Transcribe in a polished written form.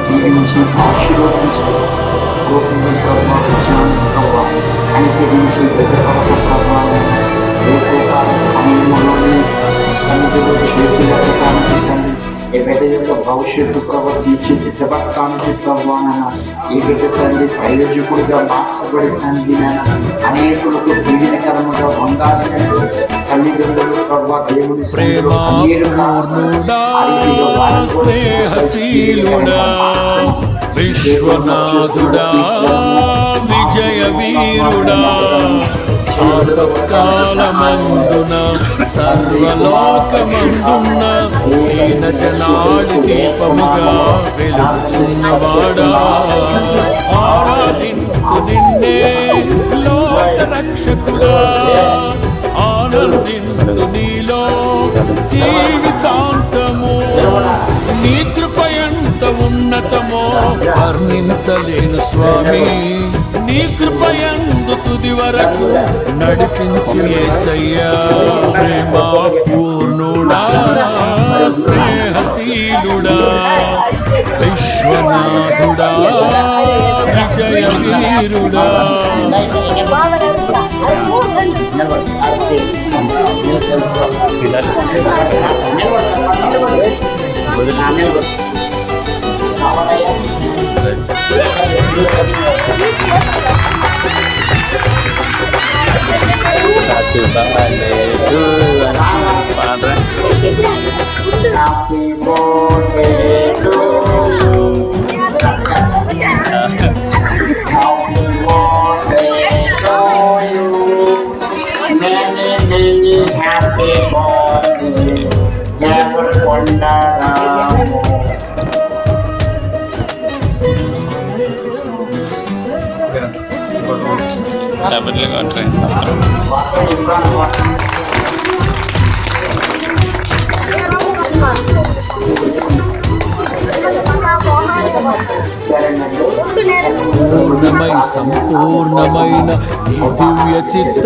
దీవించి ఆశీర్వదించి గోపించిన ప్రభావ అనుగ్రహించి పెద్దపడక ప్రభావం సమయంలోనే సన్నిధిలో చేతులకి తండ్రి ఏ బిడ్డ యొక్క భవిష్యత్తు ప్రభావం తీర్చి సిద్ధపడటానికి ప్రభావం ఈ బిడ్డ తండ్రి ప్రయోజకుడిగా మార్చబడి తండ్రి అనేకులకు దీవెనకరముగా ఉండాలని తల్లిదండ్రులు ప్రభావ దేవుని విశ్వనాథుడా విజయ వీరుడా కాలమందున సర్వలోకమందున్న దీన జనాడి దీపముగా వెలుగుచున్నవాడా ఆరాధింతు నిన్నే లోక రక్షకుడా ఆనందింతు నీలో జీవితాంతము నీ కృప ఎంత ఉన్నతమో వర్ణించలేను స్వామి నీ కృప ఎందు తుది వరకు నడిపించు యేసయ్యా ప్రేమ పూర్ణుడా స్నేహశీలుడా విశ్వనాథుడా విజయ వీరుడా Happy birthday to Padre. Happy birthday to you. Happy birthday to you. Many, many happy birthday. Never wonder. Dapat lagi train. పూర్ణమై సంపూర్ణమైన ఈ దివ్య చిత్త